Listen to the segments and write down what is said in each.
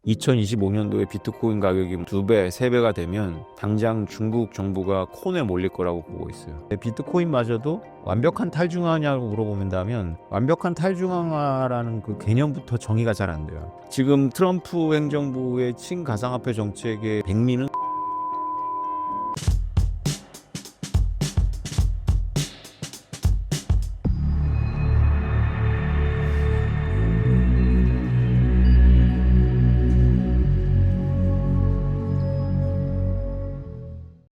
2025년도에 비트코인 가격이 2배, 3배가 되면 당장 중국 정부가 콘에 몰릴 거라고 보고 있어요. 비트코인마저도 완벽한 탈중앙화냐고 물어보면 완벽한 탈중앙화라는 그 개념부터 정의가 잘 안 돼요. 지금 트럼프 행정부의 친가상화폐 정책의 백미는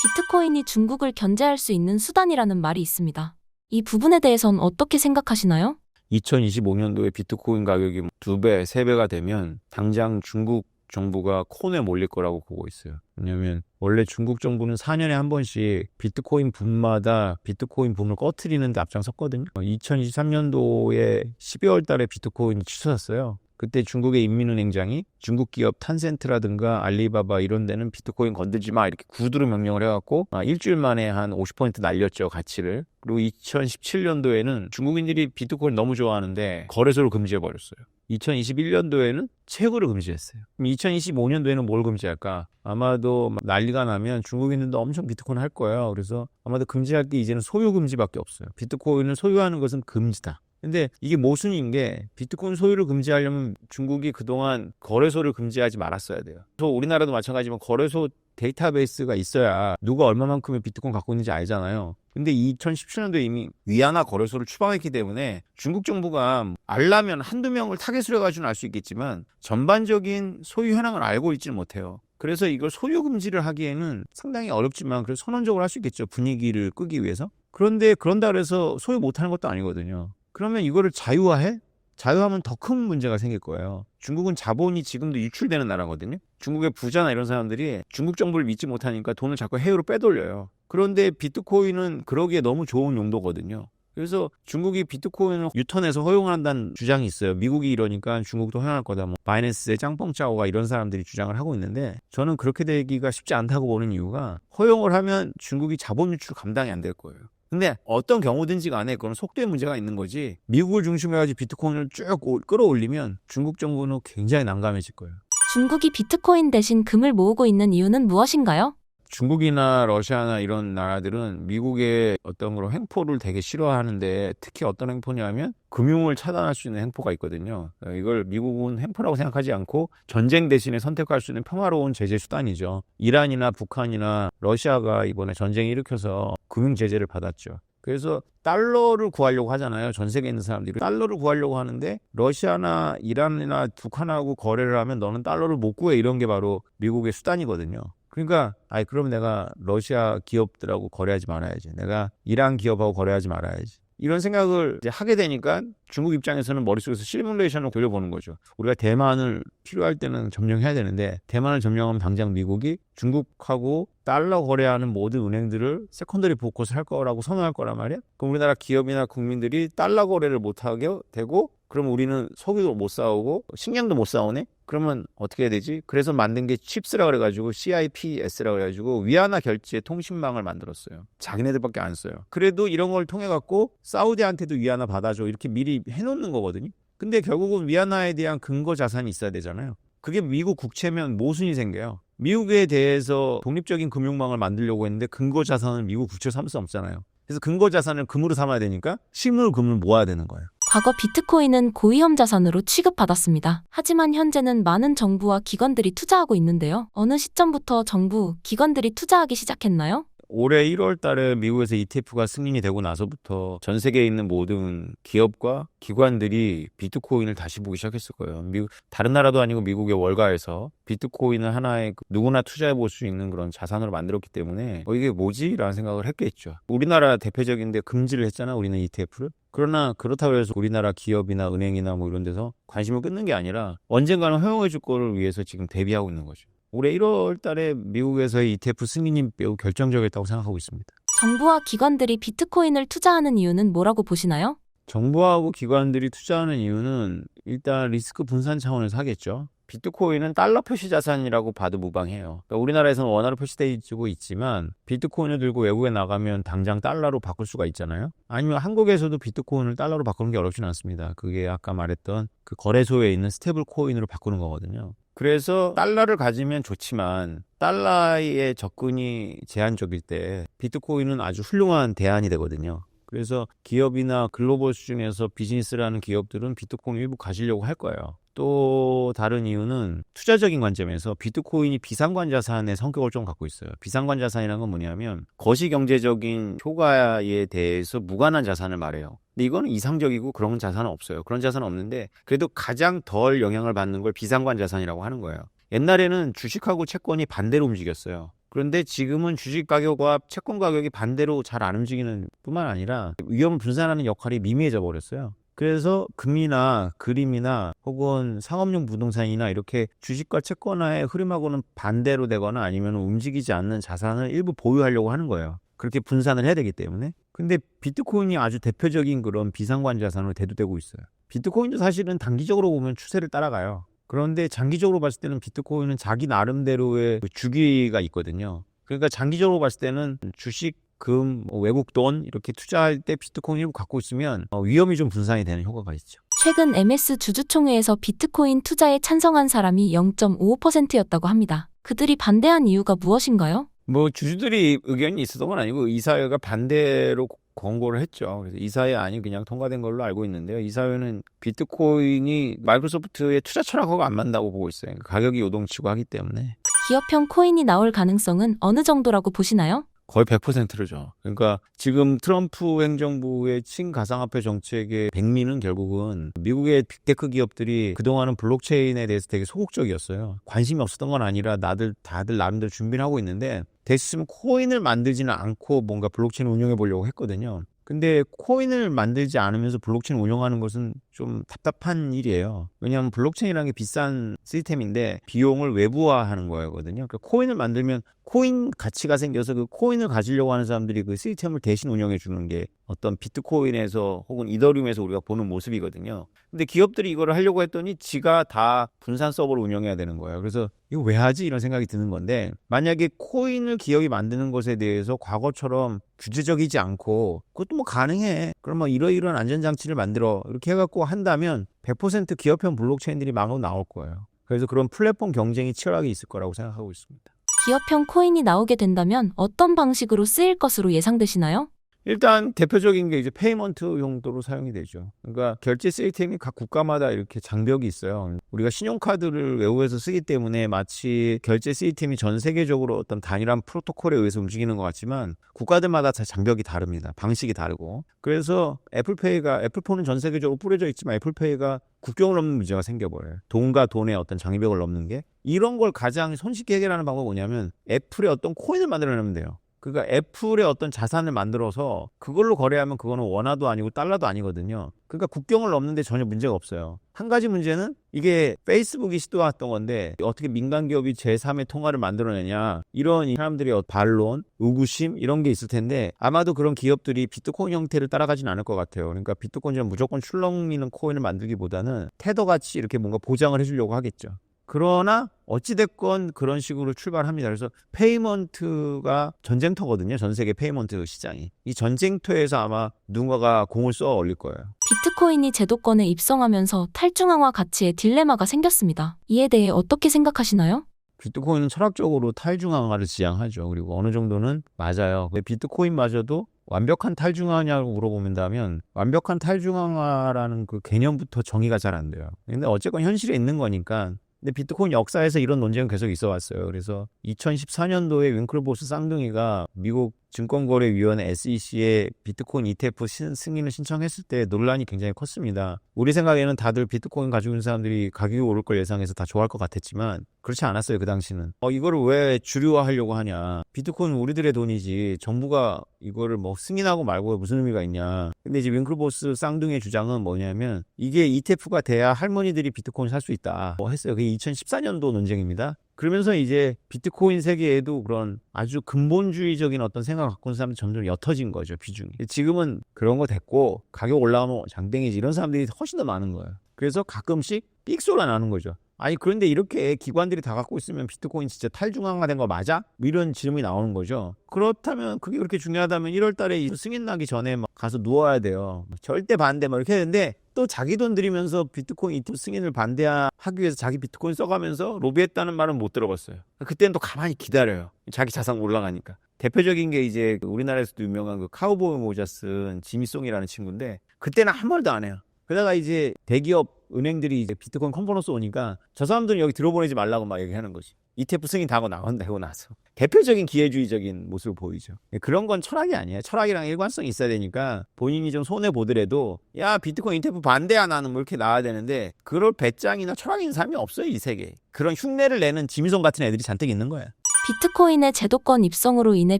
비트코인이 중국을 견제할 수 있는 수단이라는 말이 있습니다. 이 부분에 대해선 어떻게 생각하시나요? 2025년도에 비트코인 가격이 2배, 3배가 되면 당장 중국 정부가 콘에 몰릴 거라고 보고 있어요. 왜냐하면 원래 중국 정부는 4년에 한 번씩 비트코인 붐마다 비트코인 붐을 꺼트리는 데 앞장섰거든요. 2023년도에 12월 달에 비트코인이 치솟았어요. 그때 중국의 인민은행장이 중국 기업 탄센트라든가 알리바바 이런 데는 비트코인 건들지 마 이렇게 구두로 명령을 해갖고 일주일 만에 한 50% 날렸죠, 가치를. 그리고 2017년도에는 중국인들이 비트코인 너무 좋아하는데 거래소를 금지해버렸어요. 2021년도에는 채굴을 금지했어요. 그럼 2025년도에는 뭘 금지할까? 아마도 난리가 나면 중국인들도 엄청 비트코인 할 거예요. 그래서 아마도 금지할 게 이제는 소유 금지밖에 없어요. 비트코인을 소유하는 것은 금지다. 근데 이게 모순인 게 비트코인 소유를 금지하려면 중국이 그동안 거래소를 금지하지 말았어야 돼요. 그래서 우리나라도 마찬가지지만 거래소 데이터베이스가 있어야 누가 얼마만큼의 비트코인 갖고 있는지 알잖아요. 근데 2017년도에 이미 위안화 거래소를 추방했기 때문에 중국 정부가 알려면 한두 명을 타겟으로 해가지고는 알 수 있겠지만 전반적인 소유 현황을 알고 있지는 못해요. 그래서 이걸 소유 금지를 하기에는 상당히 어렵지만 그래서 선언적으로 할 수 있겠죠. 분위기를 끄기 위해서. 그런데 그런다 그래서 소유 못하는 것도 아니거든요. 그러면 이거를 자유화해? 자유하면 더 큰 문제가 생길 거예요. 중국은 자본이 지금도 유출되는 나라거든요. 중국의 부자나 이런 사람들이 중국 정부를 믿지 못하니까 돈을 자꾸 해외로 빼돌려요. 그런데 비트코인은 그러기에 너무 좋은 용도거든요. 그래서 중국이 비트코인을 유턴해서 허용한다는 주장이 있어요. 미국이 이러니까 중국도 허용할 거다. 바이낸스의 짱뽕짜오가 이런 사람들이 주장을 하고 있는데 저는 그렇게 되기가 쉽지 않다고 보는 이유가 허용을 하면 중국이 자본 유출 감당이 안 될 거예요. 근데 어떤 경우든지 간에 그건 속도의 문제가 있는 거지 미국을 중심으로 해가지고 비트코인을 쭉 끌어올리면 중국 정부는 굉장히 난감해질 거예요. 중국이 비트코인 대신 금을 모으고 있는 이유는 무엇인가요? 중국이나 러시아나 이런 나라들은 미국의 어떤 그런 횡포를 되게 싫어하는데 특히 어떤 횡포냐면 금융을 차단할 수 있는 횡포가 있거든요. 이걸 미국은 횡포라고 생각하지 않고 전쟁 대신에 선택할 수 있는 평화로운 제재 수단이죠. 이란이나 북한이나 러시아가 이번에 전쟁 일으켜서 금융 제재를 받았죠. 그래서 달러를 구하려고 하잖아요. 전 세계에 있는 사람들이 달러를 구하려고 하는데 러시아나 이란이나 북한하고 거래를 하면 너는 달러를 못 구해 이런 게 바로 미국의 수단이거든요. 그러니까 그럼 내가 러시아 기업들하고 거래하지 말아야지. 내가 이란 기업하고 거래하지 말아야지. 이런 생각을 이제 하게 되니까 중국 입장에서는 머릿속에서 시뮬레이션을 돌려보는 거죠. 우리가 대만을 필요할 때는 점령해야 되는데 대만을 점령하면 당장 미국이 중국하고 달러 거래하는 모든 은행들을 세컨더리 보이콧을 할 거라고 선언할 거란 말이야. 그럼 우리나라 기업이나 국민들이 달러 거래를 못하게 되고 그럼 우리는 석유도 못 사오고 식량도 못 사오네? 그러면 어떻게 해야 되지? 그래서 만든 게 칩스라 그래가지고 CIPS라 그래가지고 위안화 결제 통신망을 만들었어요. 자기네들밖에 안 써요. 그래도 이런 걸 통해 갖고 사우디한테도 위안화 받아줘 이렇게 미리 해놓는 거거든요. 근데 결국은 위안화에 대한 근거 자산이 있어야 되잖아요. 그게 미국 국채면 모순이 생겨요. 미국에 대해서 독립적인 금융망을 만들려고 했는데 근거 자산을 미국 국채로 삼을 수 없잖아요. 그래서 근거 자산을 금으로 삼아야 되니까 실물 금을 모아야 되는 거예요. 과거 비트코인은 고위험 자산으로 취급받았습니다. 하지만 현재는 많은 정부와 기관들이 투자하고 있는데요. 어느 시점부터 정부, 기관들이 투자하기 시작했나요? 올해 1월 달에 미국에서 ETF가 승인이 되고 나서부터 전 세계에 있는 모든 기업과 기관들이 비트코인을 다시 보기 시작했을 거예요. 다른 나라도 아니고 미국의 월가에서 비트코인을 하나의 누구나 투자해 볼 수 있는 그런 자산으로 만들었기 때문에 이게 뭐지? 라는 생각을 했겠죠. 우리나라 대표적인데 금지를 했잖아, 우리는 ETF를. 그러나 그렇다고 해서 우리나라 기업이나 은행이나 이런 데서 관심을 끊는 게 아니라 언젠가는 허용해 줄 거를 위해서 지금 대비하고 있는 거죠. 올해 1월 달에 미국에서의 ETF 승인이 매우 결정적이었다고 생각하고 있습니다. 정부와 기관들이 비트코인을 투자하는 이유는 뭐라고 보시나요? 정부하고 기관들이 투자하는 이유는 일단 리스크 분산 차원에서 하겠죠. 비트코인은 달러 표시 자산이라고 봐도 무방해요. 그러니까 우리나라에서는 원화로 표시되고 있지만 비트코인을 들고 외국에 나가면 당장 달러로 바꿀 수가 있잖아요. 아니면 한국에서도 비트코인을 달러로 바꾸는 게 어렵진 않습니다. 그게 아까 말했던 그 거래소에 있는 스테이블 코인으로 바꾸는 거거든요. 그래서 달러를 가지면 좋지만 달러의 접근이 제한적일 때 비트코인은 아주 훌륭한 대안이 되거든요. 그래서 기업이나 글로벌 수준에서 비즈니스를 하는 기업들은 비트코인 일부 가지려고 할 거예요. 또 다른 이유는 투자적인 관점에서 비트코인이 비상관 자산의 성격을 좀 갖고 있어요. 비상관 자산이라는 건 뭐냐면 거시경제적인 효과에 대해서 무관한 자산을 말해요. 근데 이거는 이상적이고 그런 자산은 없어요. 그런 자산은 없는데 그래도 가장 덜 영향을 받는 걸 비상관 자산이라고 하는 거예요. 옛날에는 주식하고 채권이 반대로 움직였어요. 그런데 지금은 주식 가격과 채권 가격이 반대로 잘 안 움직이는 뿐만 아니라 위험을 분산하는 역할이 미미해져 버렸어요. 그래서 금이나 그림이나 혹은 상업용 부동산이나 이렇게 주식과 채권화의 흐름하고는 반대로 되거나 아니면 움직이지 않는 자산을 일부 보유하려고 하는 거예요. 그렇게 분산을 해야 되기 때문에. 근데 비트코인이 아주 대표적인 그런 비상관 자산으로 대두되고 있어요. 비트코인도 사실은 단기적으로 보면 추세를 따라가요. 그런데 장기적으로 봤을 때는 비트코인은 자기 나름대로의 주기가 있거든요. 그러니까 장기적으로 봤을 때는 주식, 금, 외국 돈 이렇게 투자할 때 비트코인 일부 갖고 있으면 위험이 좀 분산이 되는 효과가 있죠. 최근 MS 주주총회에서 비트코인 투자에 찬성한 사람이 0.55%였다고 합니다. 그들이 반대한 이유가 무엇인가요? 주주들이 의견이 있었던 건 아니고 이사회가 반대로 권고를 했죠. 그래서 이사회 안이 그냥 통과된 걸로 알고 있는데요. 이사회는 비트코인이 마이크로소프트의 투자 철학하고 안 맞는다고 보고 있어요. 가격이 요동치고 하기 때문에. 기업형 코인이 나올 가능성은 어느 정도라고 보시나요? 거의 100%죠. 그러니까 지금 트럼프 행정부의 친가상화폐 정책의 백미는 결국은 미국의 빅테크 기업들이 그동안은 블록체인에 대해서 되게 소극적이었어요. 관심이 없었던 건 아니라 다들 나름대로 준비를 하고 있는데 됐으면 코인을 만들지는 않고 뭔가 블록체인 운영해 보려고 했거든요. 근데 코인을 만들지 않으면서 블록체인 운영하는 것은 좀 답답한 일이에요. 왜냐하면 블록체인이라는 게 비싼 시스템인데 비용을 외부화하는 거거든요. 그러니까 코인을 만들면 코인 가치가 생겨서 그 코인을 가지려고 하는 사람들이 그 시스템을 대신 운영해 주는 게 어떤 비트코인에서 혹은 이더리움에서 우리가 보는 모습이거든요. 근데 기업들이 이거를 하려고 했더니 지가 다 분산 서버를 운영해야 되는 거예요. 그래서 이거 왜 하지? 이런 생각이 드는 건데 만약에 코인을 기업이 만드는 것에 대해서 과거처럼 규제적이지 않고 그것도 뭐 가능해. 그럼 뭐 이러이러한 안전장치를 만들어 이렇게 해갖고 한다면 100% 기업형 블록체인들이 마구 나올 거예요. 그래서 그런 플랫폼 경쟁이 치열하게 있을 거라고 생각하고 있습니다. 기업형 코인이 나오게 된다면 어떤 방식으로 쓰일 것으로 예상되시나요? 일단 대표적인 게 이제 페이먼트 용도로 사용이 되죠. 그러니까 결제 시스템이 각 국가마다 이렇게 장벽이 있어요. 우리가 신용카드를 외국에서 쓰기 때문에 마치 결제 시스템이 전 세계적으로 어떤 단일한 프로토콜에 의해서 움직이는 것 같지만 국가들마다 다 장벽이 다릅니다. 방식이 다르고. 그래서 애플폰은 전 세계적으로 뿌려져 있지만 애플페이가 국경을 넘는 문제가 생겨버려요. 돈과 돈의 어떤 장벽을 넘는 게. 이런 걸 가장 손쉽게 해결하는 방법은 뭐냐면 애플의 어떤 코인을 만들어내면 돼요. 그러니까 애플의 어떤 자산을 만들어서 그걸로 거래하면 그거는 원화도 아니고 달러도 아니거든요. 그러니까 국경을 넘는데 전혀 문제가 없어요. 한 가지 문제는 이게 페이스북이 시도했던 건데 어떻게 민간 기업이 제3의 통화를 만들어내냐 이런 사람들의 반론, 의구심 이런 게 있을 텐데 아마도 그런 기업들이 비트코인 형태를 따라가진 않을 것 같아요. 그러니까 비트코인처럼 무조건 출렁이는 코인을 만들기보다는 테더같이 이렇게 뭔가 보장을 해주려고 하겠죠. 그러나 어찌됐건 그런 식으로 출발합니다. 그래서 페이먼트가 전쟁터거든요. 전 세계 페이먼트 시장이. 이 전쟁터에서 아마 누군가가 공을 쏘아 올릴 거예요. 비트코인이 제도권에 입성하면서 탈중앙화 가치에 딜레마가 생겼습니다. 이에 대해 어떻게 생각하시나요? 비트코인은 철학적으로 탈중앙화를 지향하죠. 그리고 어느 정도는 맞아요. 비트코인마저도 완벽한 탈중앙화냐고 물어보면 완벽한 탈중앙화라는 그 개념부터 정의가 잘 안 돼요. 근데 어쨌건 현실에 있는 거니까 근데 비트코인 역사에서 이런 논쟁은 계속 있어 왔어요. 그래서 2014년도에 윙클보스 쌍둥이가 미국 증권거래위원회 SEC에 비트코인 ETF 승인을 신청했을 때 논란이 굉장히 컸습니다. 우리 생각에는 다들 비트코인 가지고 있는 사람들이 가격이 오를 걸 예상해서 다 좋아할 것 같았지만 그렇지 않았어요. 그 당시는. 이거를 왜 주류화하려고 하냐. 비트코인은 우리들의 돈이지 정부가 이거를 뭐 승인하고 말고 무슨 의미가 있냐. 근데 이제 윙클보스 쌍둥이의 주장은 뭐냐면 이게 ETF가 돼야 할머니들이 비트코인 살 수 있다 했어요. 그게 2014년도 논쟁입니다. 그러면서 이제 비트코인 세계에도 그런 아주 근본주의적인 어떤 생각을 갖고 있는 사람들이 점점 옅어진 거죠, 비중이. 지금은 그런 거 됐고 가격 올라가면 장땡이지 이런 사람들이 훨씬 더 많은 거예요. 그래서 가끔씩 삑소리가 나는 거죠. 아니 그런데 이렇게 기관들이 다 갖고 있으면 비트코인 진짜 탈중앙화된 거 맞아? 이런 질문이 나오는 거죠. 그렇다면 그게 그렇게 중요하다면 1월 달에 승인 나기 전에 막 가서 누워야 돼요. 절대 반대 막 이렇게 했는데 그것도 자기 돈 들이면서 비트코인 ETF 승인을 반대하기 위해서 자기 비트코인 써가면서 로비했다는 말은 못 들어봤어요. 그때는 또 가만히 기다려요. 자기 자산 올라가니까. 대표적인 게 이제 우리나라에서도 유명한 그 카우보이 모자 쓴 지미송이라는 친구인데 그때는 한 말도 안 해요. 그러다가 이제 대기업 은행들이 이제 비트코인 컨퍼런스 오니까 저 사람들은 여기 들어보내지 말라고 막 얘기하는 거지. ETF 승인 다 하고 나온다고 나서. 대표적인 기회주의적인 모습을 보이죠. 그런 건 철학이 아니에요. 철학이랑 일관성이 있어야 되니까 본인이 좀 손해보더라도 야 비트코인 ETF 반대야 나는 뭐 이렇게 나와야 되는데 그럴 배짱이나 철학 있는 사람이 없어요 이 세계에. 그런 흉내를 내는 지미송 같은 애들이 잔뜩 있는 거야. 비트코인의 제도권 입성으로 인해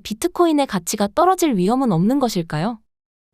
비트코인의 가치가 떨어질 위험은 없는 것일까요?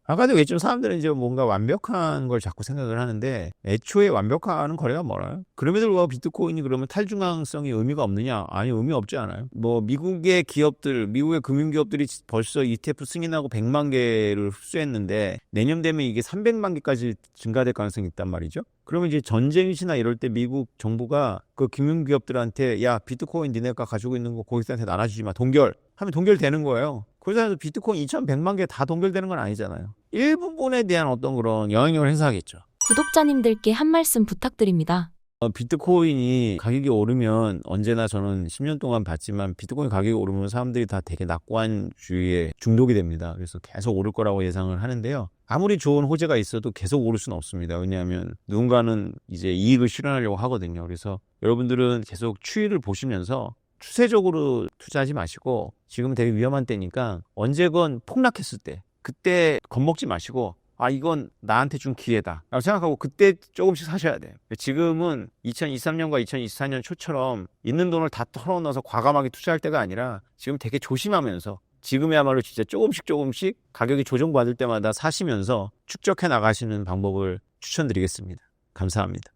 아까도 얘기했지만 사람들은 이제 뭔가 완벽한 걸 자꾸 생각을 하는데 애초에 완벽한 거래가 뭐라요? 그럼에도 불구하고 비트코인이 그러면 탈중앙성이 의미가 없느냐? 아니 의미 없지 않아요. 뭐 미국의 기업들, 미국의 금융기업들이 벌써 ETF 승인하고 100만 개를 흡수했는데 내년 되면 이게 300만 개까지 증가될 가능성이 있단 말이죠. 그러면 이제 전쟁이나 이럴 때 미국 정부가 그 금융기업들한테 야 비트코인 니네가 가지고 있는 거 고객들한테 나눠주지 마 동결 하면 동결되는 거예요. 그래서 비트코인 2,100만 개 다 동결되는 건 아니잖아요. 일부분에 대한 어떤 그런 영향력을 행사하겠죠. 구독자님들께 한 말씀 부탁드립니다. 비트코인이 가격이 오르면 언제나 저는 10년 동안 봤지만 비트코인 가격이 오르면 사람들이 다 되게 낙관주의에 중독이 됩니다. 그래서 계속 오를 거라고 예상을 하는데요. 아무리 좋은 호재가 있어도 계속 오를 수는 없습니다. 왜냐하면 누군가는 이제 이익을 실현하려고 하거든요. 그래서 여러분들은 계속 추이를 보시면서 추세적으로 투자하지 마시고 지금 되게 위험한 때니까 언제건 폭락했을 때 그때 겁먹지 마시고 아 이건 나한테 준 기회다 라고 생각하고 그때 조금씩 사셔야 돼요. 지금은 2023년과 2024년 초처럼 있는 돈을 다 털어넣어서 과감하게 투자할 때가 아니라 지금 되게 조심하면서 지금이야말로 진짜 조금씩 가격이 조정받을 때마다 사시면서 축적해 나가시는 방법을 추천드리겠습니다. 감사합니다.